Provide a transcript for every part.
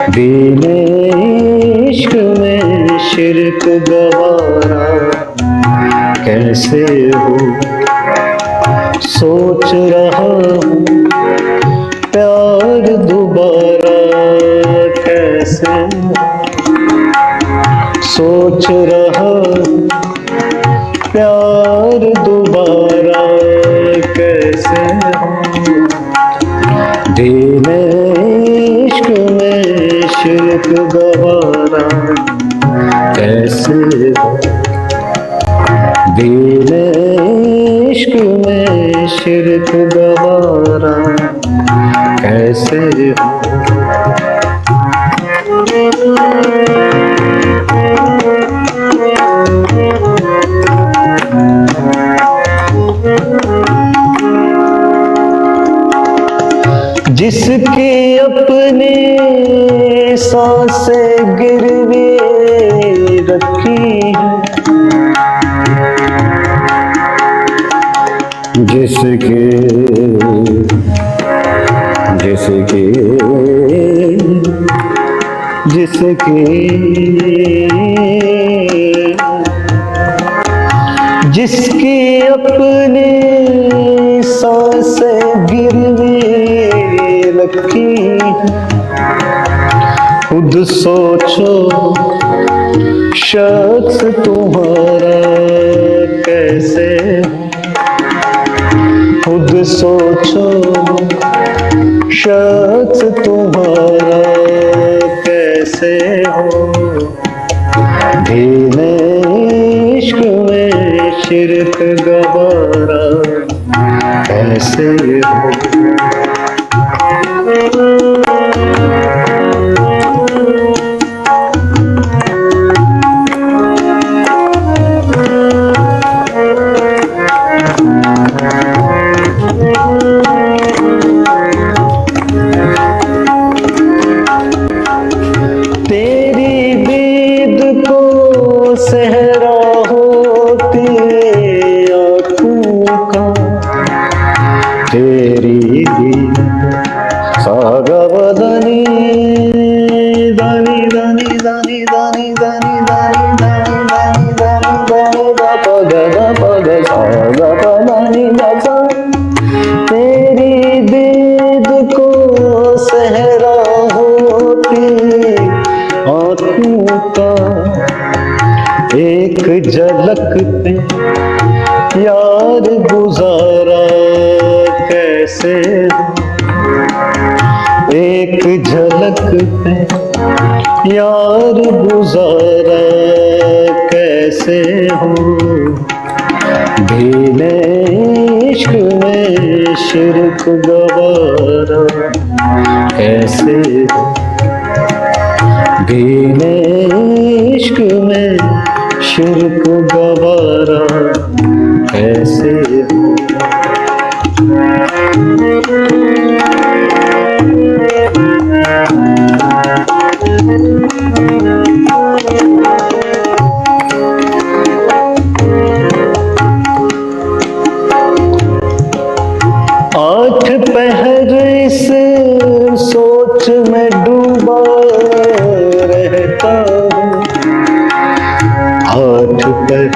दीने इश्क में शिरक गवारा कैसे हो, सोच रहा हूँ प्यार दोबारा कैसे हो, सोच रहा हूँ प्यार दोबारा कैसे हो। दीने इश्क में शिरक गवारा कैसे हो, दीने इश्क में शिरक गवारा कैसे हो। जिसकी अपने सांसें गिरवी रखी है, जिसकी जिसकी जिसकी जिसकी अपने सांसें गिरवी रखी, खुद सोचो शख्स तुम्हारा कैसे हो, खुद सोचो शख्स तुम्हारा कैसे हो। दीने इश्क में शिरक गवारा कैसे हो। तेरी दीद को सहरा होती आँखों का, तेरी दीद सागा बदनी दानी दानी दानी दानी दानी दानी दानी दानी दानी दानी पग सागा बदनी दासा, तेरी दीद को सहरा होती आँखों का, एक झलक पे यार गुजारा कैसे हो, एक झलक पे यार गुजारा कैसे हो। दीने इश्क में शिरक गवारा कैसे हो, दीने इश्क में शिरक गवारा कैसे हो। आठ पहर इस सोच में डूबा रहता हूँ, आठ पहर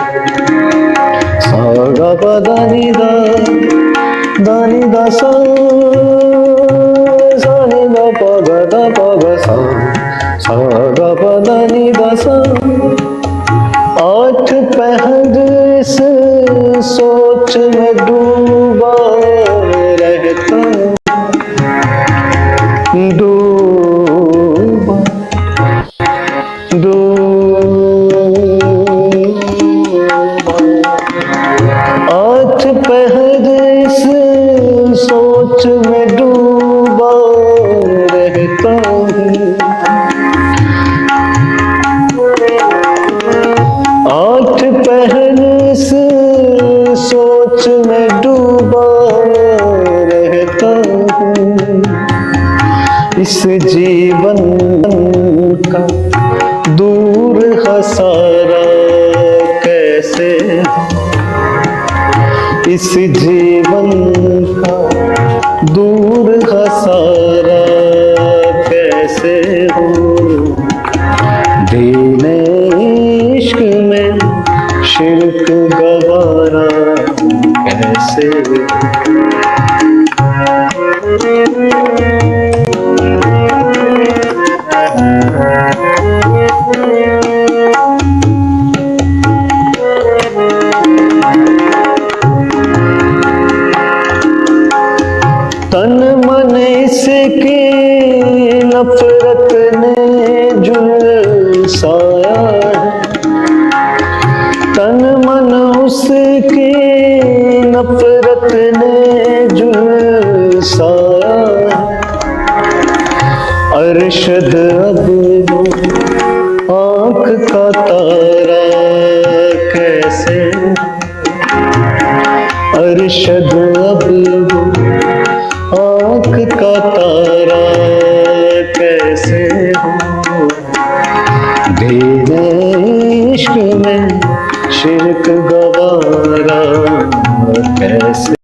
सागा पदानी दा दानी दा सा सानी दा पग सा सागा पदानी दा सा। आठ पहर इस सोच में डूबा रहता हूँ, डूबा आठ पहर इस सोच में डूबा रहता हूँ, आठ पहर इस सोच में डूबा रहता हूँ। इस जीवन का दूर खसारा कैसे हो, इस जीवन का दूर खसारा कैसे हो। दीने इश्क में शिरक गवारा कैसे तन मन इसके नफरत ने झुलसाया है, तन मन उसके नफरत ने झुलसाया है। अरशद अब वो आँख का तारा कैसे, अरशद अब वो आँख का तारा कैसे हो, दीने इश्क में शिरक गवारा कैसे।